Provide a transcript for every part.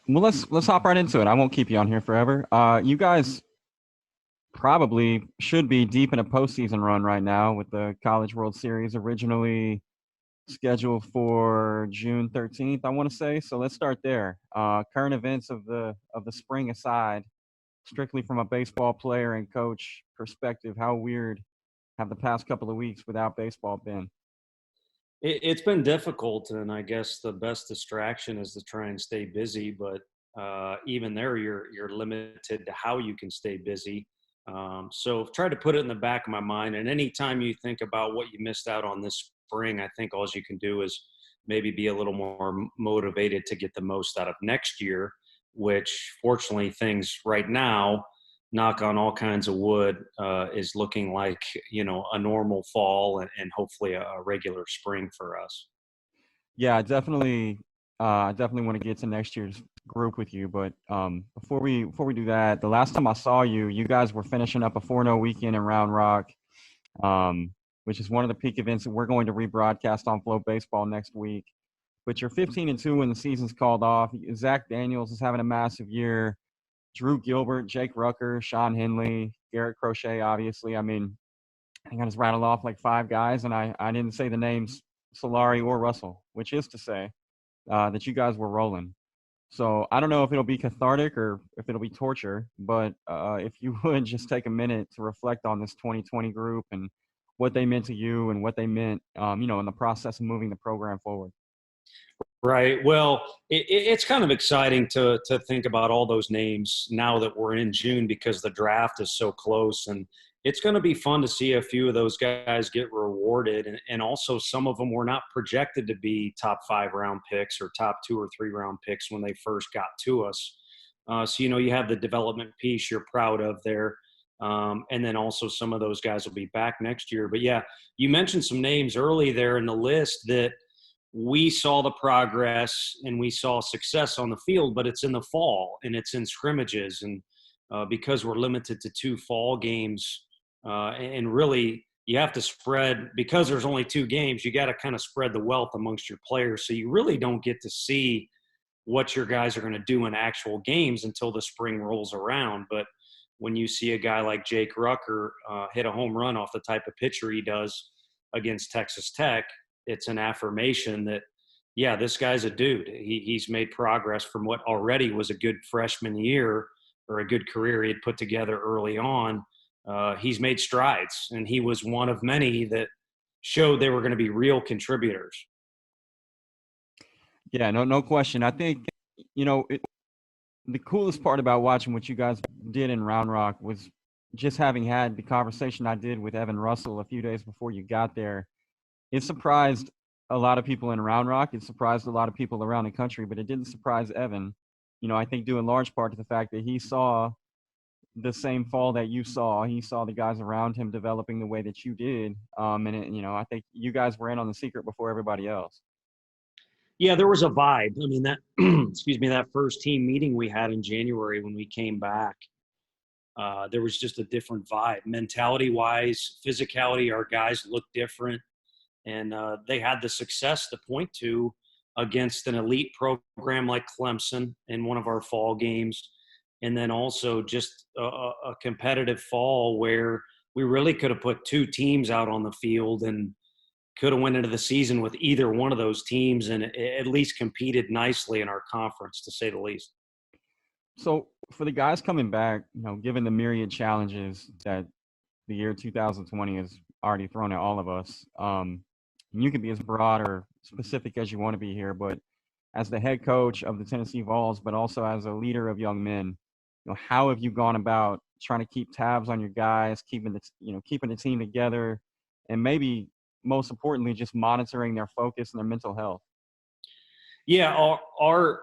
Well, let's hop right into it. I won't keep you on here forever. You guys probably should be deep in a postseason run right now with the College World Series originally scheduled for June 13th, I want to say. So let's start there. Current events of the spring aside, strictly from a baseball player and coach perspective, how weird have the past couple of weeks without baseball been? It's been difficult, and I guess the best distraction is to try and stay busy. But even there, you're limited to how you can stay busy. So I've tried to put it in the back of my mind. And anytime you think about what you missed out on this spring, I think all you can do is maybe be a little more motivated to get the most out of next year. Which, fortunately, things right now, knock on all kinds of wood, is looking like a normal fall and hopefully a regular spring for us. Yeah, I definitely want to get to next year's group with you. But before we do that, the last time I saw you, you guys were finishing up a 4-0 weekend in Round Rock, um, which is one of the peak events that we're going to rebroadcast on FloBaseball next week. But you're 15-2 when the season's called off. Zach Daniels is having a massive year. Drew Gilbert, Jake Rucker, Sean Henley, Garrett Crochet, obviously. I mean, I think I just rattled off like five guys, and I didn't say the names Solari or Russell, which is to say that you guys were rolling. So I don't know if it'll be cathartic or if it'll be torture, but if you would just take a minute to reflect on this 2020 group and what they meant to you and what they meant, in the process of moving the program forward. Right. Well, it's kind of exciting to think about all those names now that we're in June because the draft is so close, and it's going to be fun to see a few of those guys get rewarded, and also some of them were not projected to be top 5 round picks or top 2 or 3 round picks when they first got to us. So you have the development piece you're proud of there. And then also some of those guys will be back next year. But yeah, you mentioned some names early there in the list that we saw the progress and we saw success on the field, but it's in the fall and it's in scrimmages. And because we're limited to 2 fall games, and really you have to spread, because there's only 2 games, you got to kind of spread the wealth amongst your players. So you really don't get to see what your guys are going to do in actual games until the spring rolls around. But when you see a guy like Jake Rucker hit a home run off the type of pitcher he does against Texas Tech, it's an affirmation that, yeah, this guy's a dude. He's made progress from what already was a good freshman year or a good career he had put together early on. He's made strides, and he was one of many that showed they were going to be real contributors. Yeah, no question. I think, you know, the coolest part about watching what you guys did in Round Rock was just having had the conversation I did with Evan Russell a few days before you got there. It surprised a lot of people in Round Rock. It surprised a lot of people around the country, but it didn't surprise Evan. I think due in large part to the fact that he saw the same fall that you saw. He saw the guys around him developing the way that you did. I think you guys were in on the secret before everybody else. Yeah, there was a vibe. I mean, that excuse me, that first team meeting we had in January when we came back, there was just a different vibe, mentality wise, physicality. Our guys looked different, and they had the success to point to against an elite program like Clemson in one of our fall games, and then also just a competitive fall where we really could have put 2 teams out on the field and could have went into the season with either one of those teams and at least competed nicely in our conference, to say the least. So for the guys coming back, given the myriad challenges that the year 2020 has already thrown at all of us, you can be as broad or specific as you want to be here, but as the head coach of the Tennessee Vols, but also as a leader of young men, how have you gone about trying to keep tabs on your guys, keeping the team together, and maybe most importantly, just monitoring their focus and their mental health? Yeah, our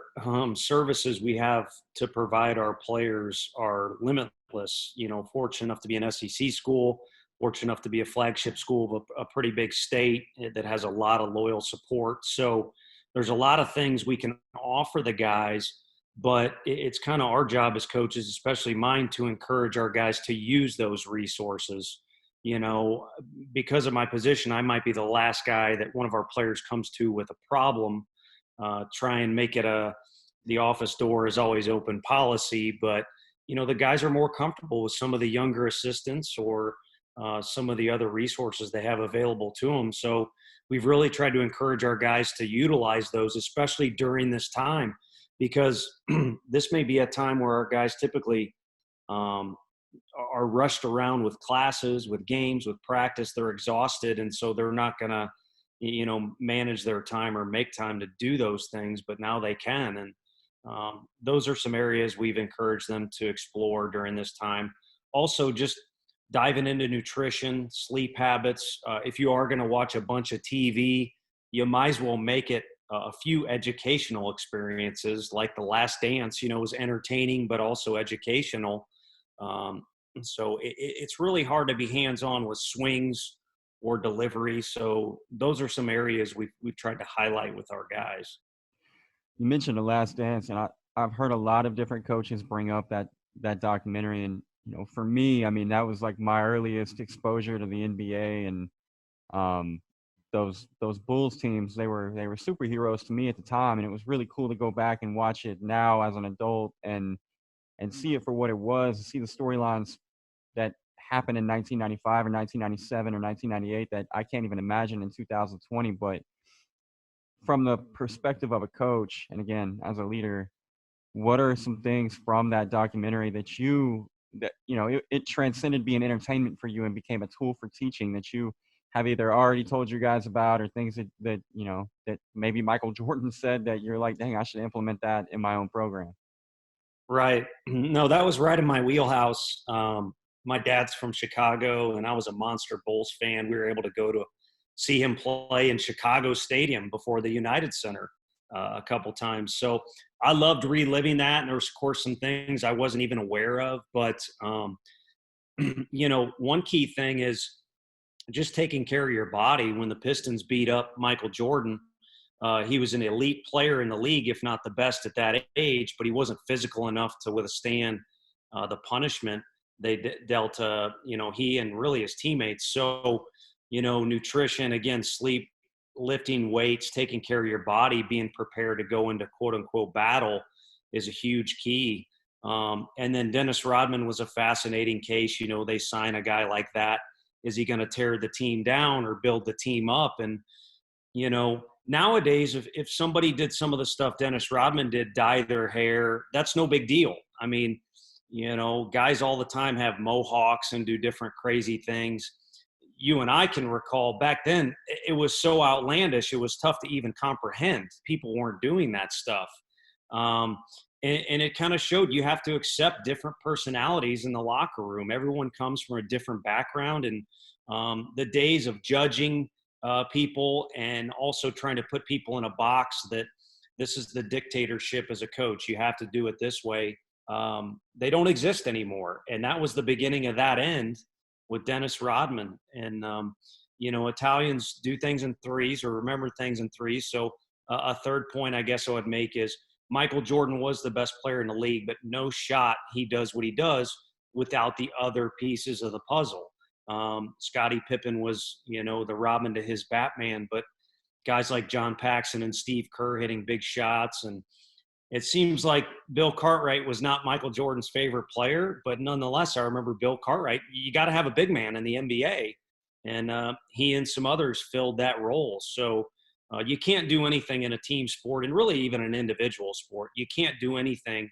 services we have to provide our players are limitless. Fortunate enough to be an SEC school, fortunate enough to be a flagship school of a pretty big state that has a lot of loyal support. So there's a lot of things we can offer the guys, but it's kind of our job as coaches, especially mine, to encourage our guys to use those resources. Because of my position, I might be the last guy that one of our players comes to with a problem, try and make it a the office door is always open policy, but the guys are more comfortable with some of the younger assistants or some of the other resources they have available to them. So we've really tried to encourage our guys to utilize those, especially during this time, because this may be a time where our guys typically are rushed around with classes, with games, with practice. They're exhausted, and so they're not going to manage their time or make time to do those things, but now they can. And those are some areas we've encouraged them to explore during this time. Also, just diving into nutrition, sleep habits. If you are going to watch a bunch of TV, you might as well make it a few educational experiences. Like The Last Dance, was entertaining, but also educational. So it's really hard to be hands-on with swings or delivery. So those are some areas we've tried to highlight with our guys. You mentioned The Last Dance, and I've heard a lot of different coaches bring up that documentary. And, for me, I mean, that was like my earliest exposure to the NBA, and those Bulls teams, they were superheroes to me at the time. And it was really cool to go back and watch it now as an adult and see it for what it was, see the storylines that happened in 1995 or 1997 or 1998 that I can't even imagine in 2020. But from the perspective of a coach, and again, as a leader, what are some things from that documentary that it transcended being entertainment for you and became a tool for teaching that you have either already told your guys about, or things that maybe Michael Jordan said that you're like, dang, I should implement that in my own program? Right. No, that was right in my wheelhouse. My dad's from Chicago, and I was a monster Bulls fan. We were able to go to see him play in Chicago Stadium before the United Center a couple times. So I loved reliving that. And there was, of course, some things I wasn't even aware of. But, one key thing is just taking care of your body. When the Pistons beat up Michael Jordan, he was an elite player in the league, if not the best at that age, but he wasn't physical enough to withstand the punishment they dealt, he and really his teammates. So, nutrition, again, sleep, lifting weights, taking care of your body, being prepared to go into quote unquote battle is a huge key. And then Dennis Rodman was a fascinating case. They sign a guy like that. Is he going to tear the team down or build the team up? And, nowadays, if somebody did some of the stuff Dennis Rodman did, dye their hair, that's no big deal. I mean, guys all the time have mohawks and do different crazy things. You and I can recall back then, it was so outlandish, it was tough to even comprehend. People weren't doing that stuff. And it kind of showed you have to accept different personalities in the locker room. Everyone comes from a different background, and the days of judging people and also trying to put people in a box that this is the dictatorship as a coach, you have to do it this way, they don't exist anymore. And that was the beginning of that end with Dennis Rodman. And, Italians do things in threes or remember things in threes. So a third point I guess I would make is Michael Jordan was the best player in the league, but no shot he does what he does without the other pieces of the puzzle. Scottie Pippen was, the Robin to his Batman, but guys like John Paxson and Steve Kerr hitting big shots. And it seems like Bill Cartwright was not Michael Jordan's favorite player, but nonetheless, I remember Bill Cartwright, you got to have a big man in the NBA. And he and some others filled that role. So you can't do anything in a team sport, and really even an individual sport. You can't do anything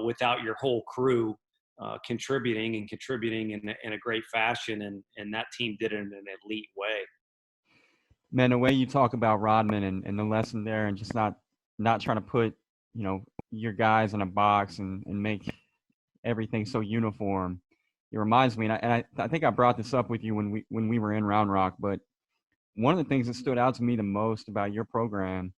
without your whole crew contributing in a great fashion. And that team did it in an elite way. Man, the way you talk about Rodman and the lesson there, and just not trying to put, your guys in a box and make everything so uniform. It reminds me, and I think I brought this up with you when we were in Round Rock, but one of the things that stood out to me the most about your program,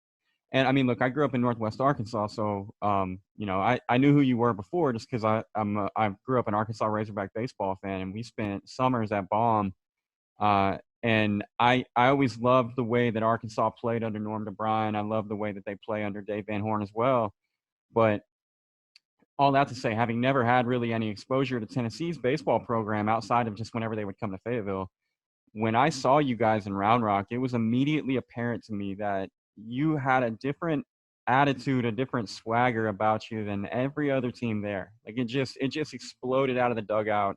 and I mean, look, I grew up in Northwest Arkansas, so I knew who you were before just because I grew up an Arkansas Razorback baseball fan, and we spent summers at Baum, and I always loved the way that Arkansas played under Norm DeBryan. I love the way that they play under Dave Van Horn as well. But all that to say, having never had really any exposure to Tennessee's baseball program outside of just whenever they would come to Fayetteville, when I saw you guys in Round Rock, it was immediately apparent to me that you had a different attitude, a different swagger about you than every other team there. Like it just exploded out of the dugout.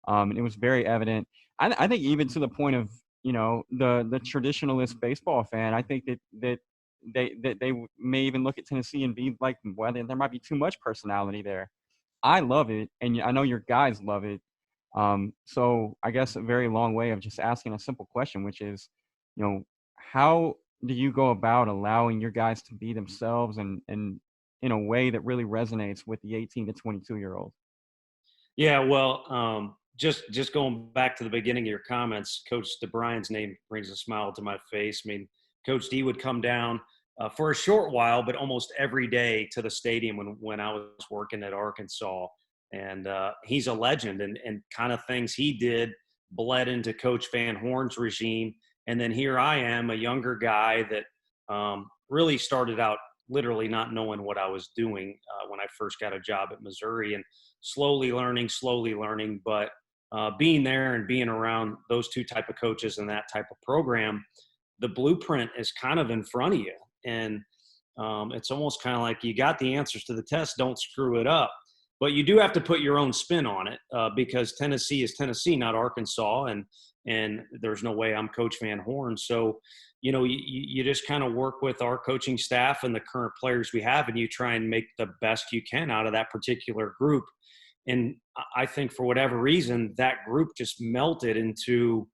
And it was very evident. I think even to the point of, you know, the traditionalist baseball fan, I think that they may even look at Tennessee and be like, well, there might be too much personality there. I love it, and I know your guys love it. So I guess a very long way of just asking a simple question, which is, you know, how do you go about allowing your guys to be themselves and in a way that really resonates with the 18 to 22-year-old? Yeah, well, just going back to the beginning of your comments, Coach DeBrian's name brings a smile to my face. I mean, Coach D would come down for a short while, but almost every day to the stadium when I was working at Arkansas, and he's a legend. And kind of things he did bled into Coach Van Horn's regime, and then here I am, a younger guy that really started out literally not knowing what I was doing when I first got a job at Missouri, and slowly learning, but being there and being around those two type of coaches and that type of program, the blueprint is kind of in front of you. And it's almost kind of like you got the answers to the test, don't screw it up. But you do have to put your own spin on it because Tennessee is Tennessee, not Arkansas. And there's no way I'm Coach Van Horn. So, you know, you just kind of work with our coaching staff and the current players we have, and you try and make the best you can out of that particular group. And I think for whatever reason, that group just melted into,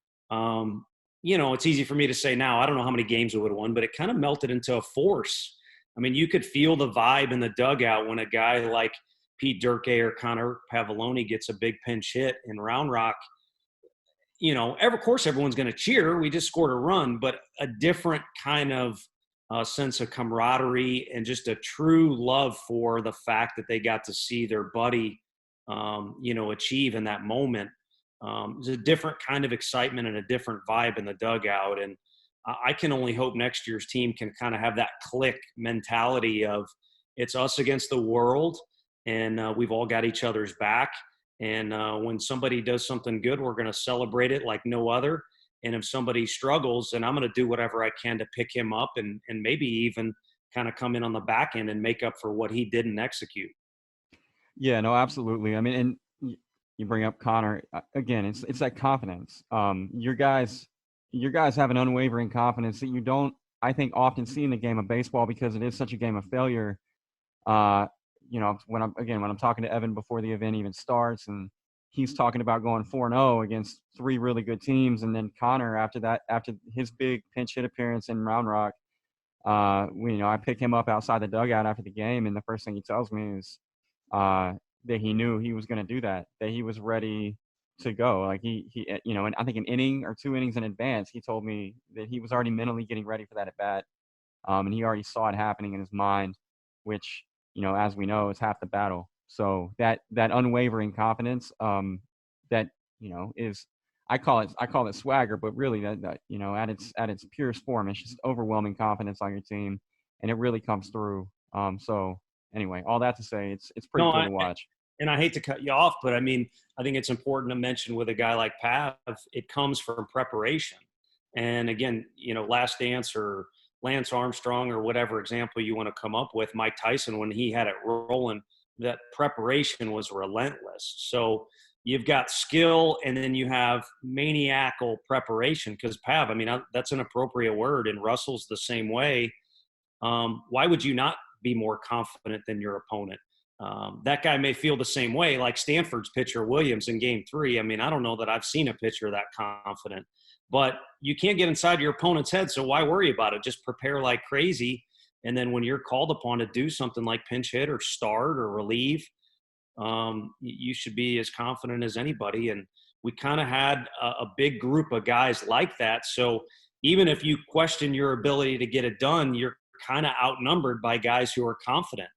you know, it's easy for me to say now, I don't know how many games we would have won, but it kind of melted into a force. I mean, you could feel the vibe in the dugout when a guy like Pete Durkee or Connor Pavoloni gets a big pinch hit in Round Rock. You know, of course, everyone's going to cheer. We just scored a run, but a different kind of sense of camaraderie and just a true love for the fact that they got to see their buddy you know, achieve in that moment. It's a different kind of excitement and a different vibe in the dugout. And I can only hope next year's team can kind of have that click mentality of it's us against the world, and we've all got each other's back. And when somebody does something good, we're going to celebrate it like no other. And if somebody struggles, then I'm going to do whatever I can to pick him up and maybe even kind of come in on the back end and make up for what he didn't execute. Yeah, no, absolutely. I mean, and you bring up Connor again. It's that confidence. Your guys have an unwavering confidence that you don't, I think, often see in the game of baseball because it is such a game of failure. You know, when I'm talking to Evan before the event even starts, and he's talking about going 4-0 against three really good teams, and then Connor after his big pinch hit appearance in Round Rock, you know, I pick him up outside the dugout after the game, and the first thing he tells me is that he knew he was going to do that he was ready to go. Like he, you know, and I think an inning or two innings in advance, he told me that he was already mentally getting ready for that at bat. And he already saw it happening in his mind, which, you know, as we know, is half the battle. So that unwavering confidence, that, you know, is, I call it swagger, but really that you know, at its purest form, it's just overwhelming confidence on your team, and it really comes through. So anyway, all that to say, it's pretty No, cool to watch. and I hate to cut you off, but I mean, I think it's important to mention with a guy like Pav, it comes from preparation. And again, you know, Last Dance or Lance Armstrong or whatever example you want to come up with, Mike Tyson, when he had it rolling, that preparation was relentless. So you've got skill and then you have maniacal preparation because Pav, I mean, that's an appropriate word. And Russell's the same way. Why would you not be more confident than your opponent? That guy may feel the same way, like Stanford's pitcher Williams in Game 3. I mean, I don't know that I've seen a pitcher that confident, but you can't get inside your opponent's head, so why worry about it? Just prepare like crazy, and then when you're called upon to do something like pinch hit or start or relieve, you should be as confident as anybody. And we kind of had a big group of guys like that. So even if you question your ability to get it done, you're kind of outnumbered by guys who are confident.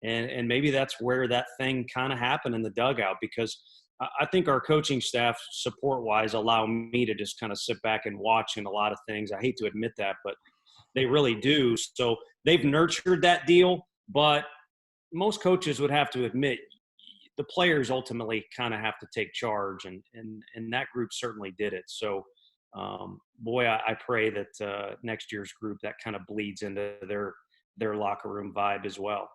And maybe that's where that thing kind of happened in the dugout, because I think our coaching staff support-wise allow me to just kind of sit back and watch in a lot of things. I hate to admit that, but they really do. So they've nurtured that deal, but most coaches would have to admit the players ultimately kind of have to take charge, and that group certainly did it. So, boy, I pray that next year's group that kind of bleeds into their locker room vibe as well.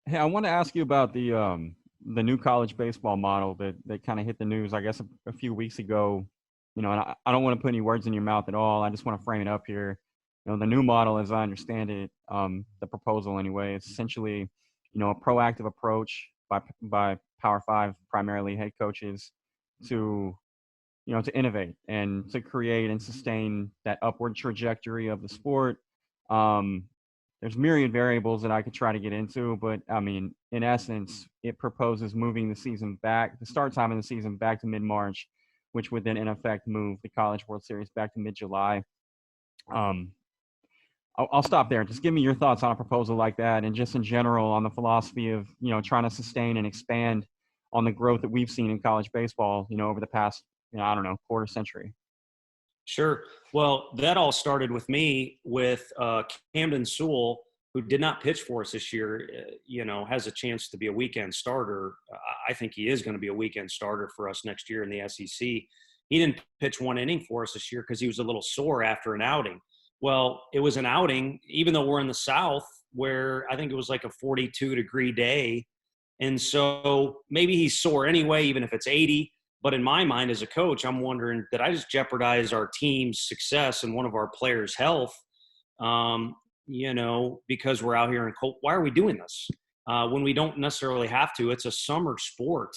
Hey, I want to ask you about the new college baseball model that kind of hit the news, I guess, a few weeks ago. And I don't want to put any words in your mouth at all. I just want to frame it up here. The new model, as I understand it, the proposal anyway, is essentially, a proactive approach by Power Five, primarily head coaches, to to innovate and to create and sustain that upward trajectory of the sport. Um, there's myriad variables that I could try to get into, but I mean, in essence, it proposes moving the start time of the season back to mid-March, which would then in effect move the College World Series back to mid-July. Um, I'll stop there. Just give me your thoughts on a proposal like that, and just in general on the philosophy of trying to sustain and expand on the growth that we've seen in college baseball, over the past I don't know, quarter century. Sure. Well, that all started with me with Camden Sewell, who did not pitch for us this year, has a chance to be a weekend starter. I think he is going to be a weekend starter for us next year in the SEC. He didn't pitch one inning for us this year because he was a little sore after an outing. Well, it was an outing, even though we're in the South, where I think it was like a 42-degree day. And so maybe he's sore anyway, even if it's 80. But in my mind as a coach, I'm wondering, did I just jeopardize our team's success and one of our players' health, because we're out here in cold? Why are we doing this when we don't necessarily have to? It's a summer sport,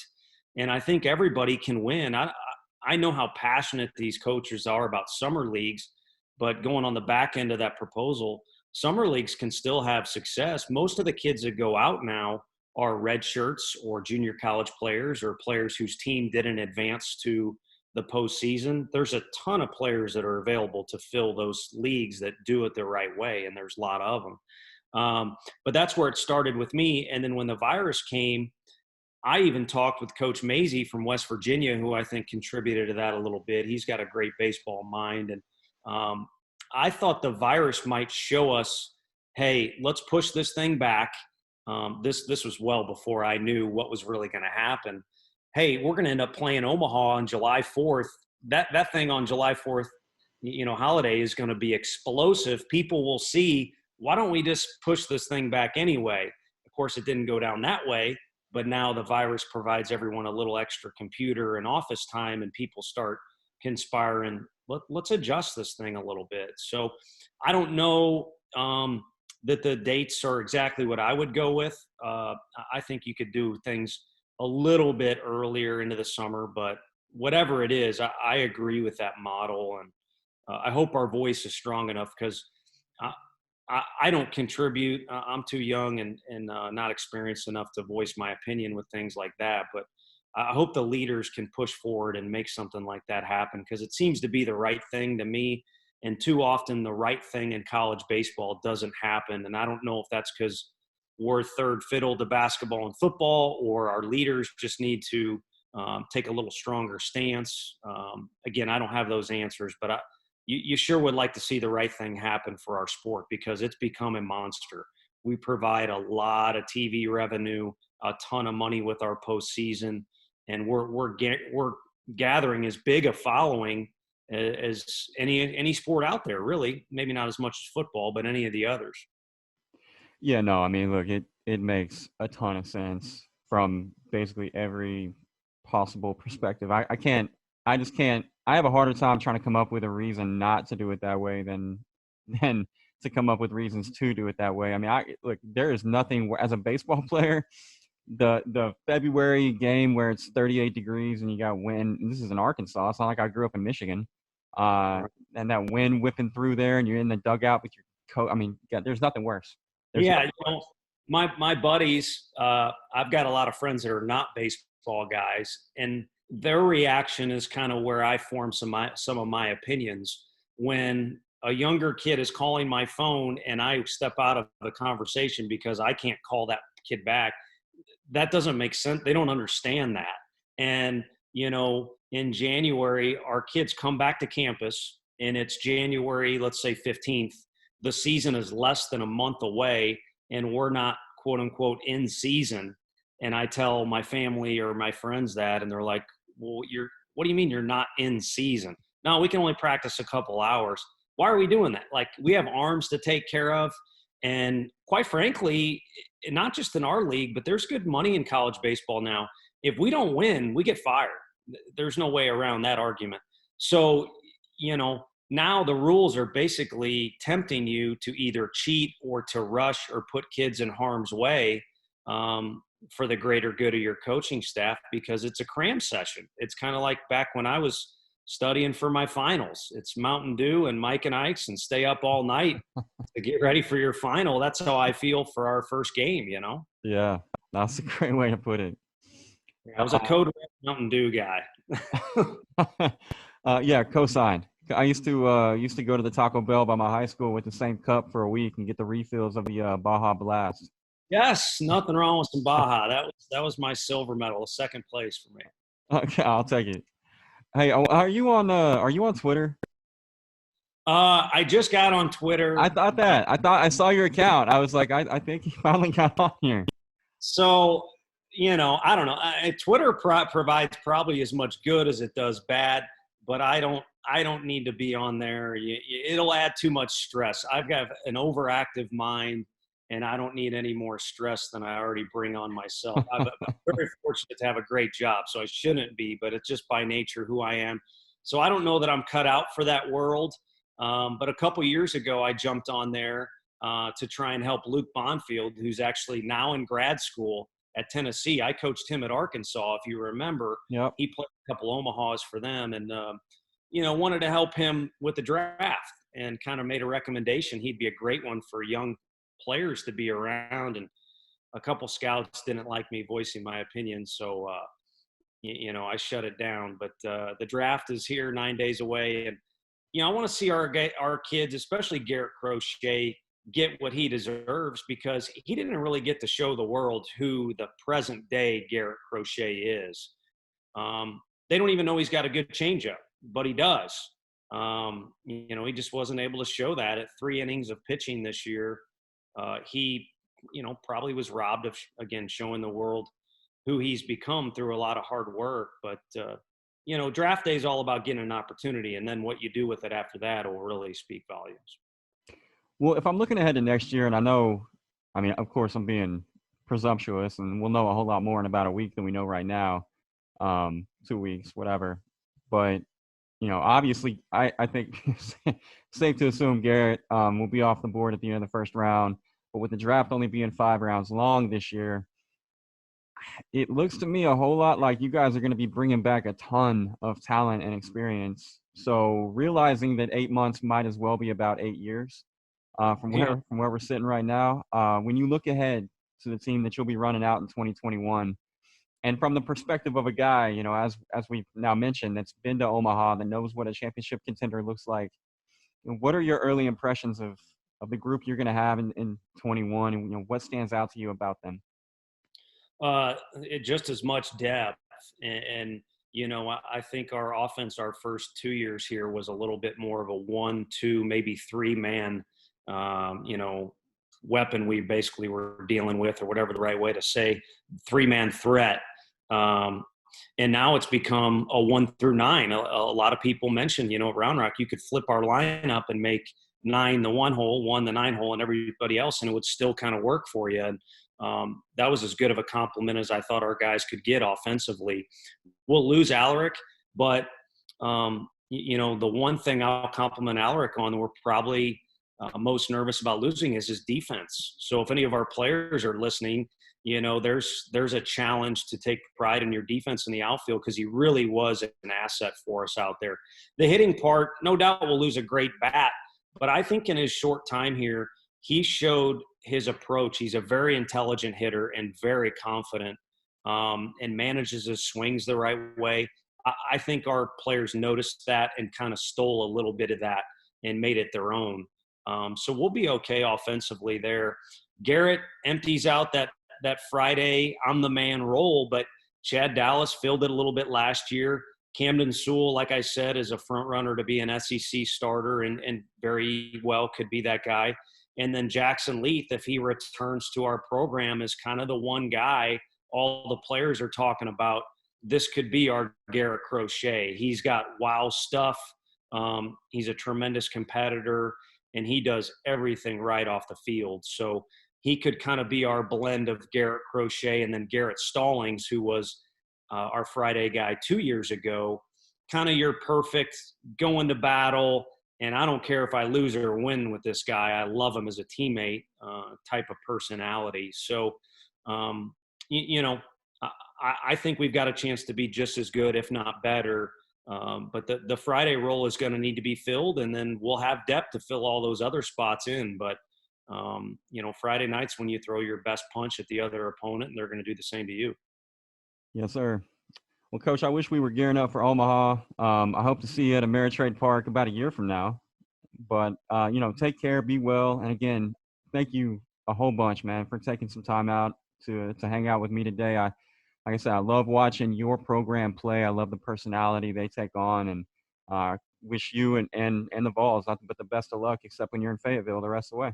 and I think everybody can win. I know how passionate these coaches are about summer leagues, but going on the back end of that proposal, summer leagues can still have success. Most of the kids that go out now are red shirts or junior college players or players whose team didn't advance to the postseason. There's a ton of players that are available to fill those leagues that do it the right way, and there's a lot of them. But that's where it started with me. And then when the virus came, I even talked with Coach Mazey from West Virginia, who I think contributed to that a little bit. He's got a great baseball mind. And I thought the virus might show us, hey, let's push this thing back. This was well before I knew what was really going to happen. Hey, we're going to end up playing Omaha on July 4th. That thing on July 4th, holiday is going to be explosive. People will see, why don't we just push this thing back anyway? Of course, it didn't go down that way, but now the virus provides everyone a little extra computer and office time, and people start conspiring. Let's adjust this thing a little bit. So I don't know that the dates are exactly what I would go with. I think you could do things a little bit earlier into the summer, but whatever it is, I agree with that model. And I hope our voice is strong enough, because I don't contribute. I'm too young and not experienced enough to voice my opinion with things like that. But I hope the leaders can push forward and make something like that happen, because it seems to be the right thing to me. And too often the right thing in college baseball doesn't happen. And I don't know if that's because we're third fiddle to basketball and football, or our leaders just need to take a little stronger stance. Again, I don't have those answers, but you sure would like to see the right thing happen for our sport, because it's become a monster. We provide a lot of TV revenue, a ton of money with our postseason, and we're gathering as big a following as any sport out there, really. Maybe not as much as football, but any of the others. Yeah, no, I mean, look, it makes a ton of sense from basically every possible perspective. I have a harder time trying to come up with a reason not to do it that way than to come up with reasons to do it that way. I mean, look, there is nothing as a baseball player, the February game where it's 38 degrees and you got wind, and this is in Arkansas. It's not like I grew up in Michigan. And that wind whipping through there and you're in the dugout with your coat. I mean, there's nothing worse. My buddies, I've got a lot of friends that are not baseball guys, and their reaction is kind of where I form some of my opinions. When a younger kid is calling my phone and I step out of the conversation because I can't call that kid back, that doesn't make sense. They don't understand that. And, in January, our kids come back to campus, and it's January, let's say 15th. The season is less than a month away, and we're not, quote unquote, in season. And I tell my family or my friends that, and they're like, well, what do you mean you're not in season? No, we can only practice a couple hours. Why are we doing that? Like, we have arms to take care of. And quite frankly, not just in our league, but there's good money in college baseball now. If we don't win, we get fired. There's no way around that argument. So, now the rules are basically tempting you to either cheat or to rush or put kids in harm's way for the greater good of your coaching staff, because it's a cram session. It's kind of like back when I was studying for my finals. It's Mountain Dew and Mike and Ike's and stay up all night to get ready for your final. That's how I feel for our first game, Yeah, that's a great way to put it. I was a Code Red Mountain Dew guy. Yeah, cosign. I used to go to the Taco Bell by my high school with the same cup for a week and get the refills of the Baja Blast. Yes, nothing wrong with some Baja. That was my silver medal, second place for me. Okay, I'll take it. Hey, are you on Twitter? I just got on Twitter. I thought I saw your account. I was like, I think he finally got on here. So, I don't know. Twitter provides probably as much good as it does bad, but I don't need to be on there. It'll add too much stress. I've got an overactive mind, and I don't need any more stress than I already bring on myself. I'm very fortunate to have a great job, so I shouldn't be, but it's just by nature who I am. So I don't know that I'm cut out for that world. But a couple years ago, I jumped on there to try and help Luke Bonfield, who's actually now in grad school at Tennessee. I coached him at Arkansas, if you remember. Yep. He played a couple Omahas for them, and wanted to help him with the draft, and kind of made a recommendation. He'd be a great one for young players to be around. And a couple scouts didn't like me voicing my opinion, so I shut it down. But the draft is here 9 days away, and I want to see our kids, especially Garrett Crochet, get what he deserves, because he didn't really get to show the world who the present day Garrett Crochet is. They don't even know he's got a good changeup, but he does. He just wasn't able to show that at 3 innings of pitching this year. He, probably was robbed of, again, showing the world who he's become through a lot of hard work. But, draft day is all about getting an opportunity, and then what you do with it after that will really speak volumes. Well, if I'm looking ahead to next year, and of course I'm being presumptuous, and we'll know a whole lot more in about a week than we know right now, 2 weeks, whatever. But, obviously I think safe to assume Garrett will be off the board at the end of the first round. But with the draft only being 5 rounds long this year, it looks to me a whole lot like you guys are going to be bringing back a ton of talent and experience. So realizing that 8 months might as well be about 8 years from where we're sitting right now. When you look ahead to the team that you'll be running out in 2021, and from the perspective of a guy, as we've now mentioned, that's been to Omaha, that knows what a championship contender looks like, what are your early impressions of the group you're going to have in 21, and what stands out to you about them? Just as much depth, and I think our offense, our first 2 years here, was a little bit more of a 1, 2, maybe 3-man weapon we basically were dealing with, or whatever the right way to say, 3-man threat. And now it's become a 1 through 9. A lot of people mentioned, at Round Rock, you could flip our lineup and make 9 the 1 hole, 1 the 9 hole, and everybody else, and it would still kind of work for you. And that was as good of a compliment as I thought our guys could get offensively. We'll lose Alaric, but the one thing I'll compliment Alaric on, we're probably most nervous about losing, is his defense. So if any of our players are listening, there's a challenge to take pride in your defense in the outfield, because he really was an asset for us out there. The hitting part, no doubt we'll lose a great bat, but I think in his short time here, he showed his approach. He's a very intelligent hitter and very confident, and manages his swings the right way. I think our players noticed that and kind of stole a little bit of that and made it their own. So we'll be okay offensively there. Garrett empties out that Friday I'm the man role, but Chad Dallas filled it a little bit last year. Camden Sewell, like I said, is a front runner to be an SEC starter, and very well could be that guy. And then Jackson Leith, if he returns to our program, is kind of the one guy all the players are talking about. This could be our Garrett Crochet. He's got wow stuff. He's a tremendous competitor. and he does everything right off the field. So he could kind of be our blend of Garrett Crochet and then Garrett Stallings, who was our Friday guy 2 years ago. Kind of your perfect going to battle, and I don't care if I lose or win with this guy. I love him as a teammate type of personality. So, you know, I think we've got a chance to be just as good, if not better. But the Friday role is going to need to be filled, and then we'll have depth to fill all those other spots in. But, you know, Friday nights when you throw your best punch at the other opponent, and they're going to do the same to you. Yes, sir. Well, Coach, I wish we were gearing up for Omaha. I hope to see you at Ameritrade Park about a year from now. But, you know, take care, be well. And again, thank you a whole bunch, man, for taking some time out to hang out with me today. Like I said, I love watching your program play. I love the personality they take on, and wish you and the Vols nothing but the best of luck, except when you're in Fayetteville the rest of the way.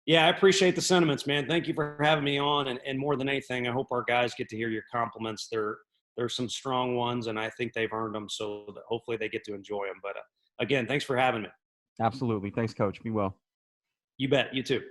Yeah, I appreciate the sentiments, man. Thank you for having me on. And more than anything, I hope our guys get to hear your compliments. There's some strong ones, and I think they've earned them, so that hopefully they get to enjoy them. But again, thanks for having me. Absolutely. Thanks, Coach. Be well. You bet. You too.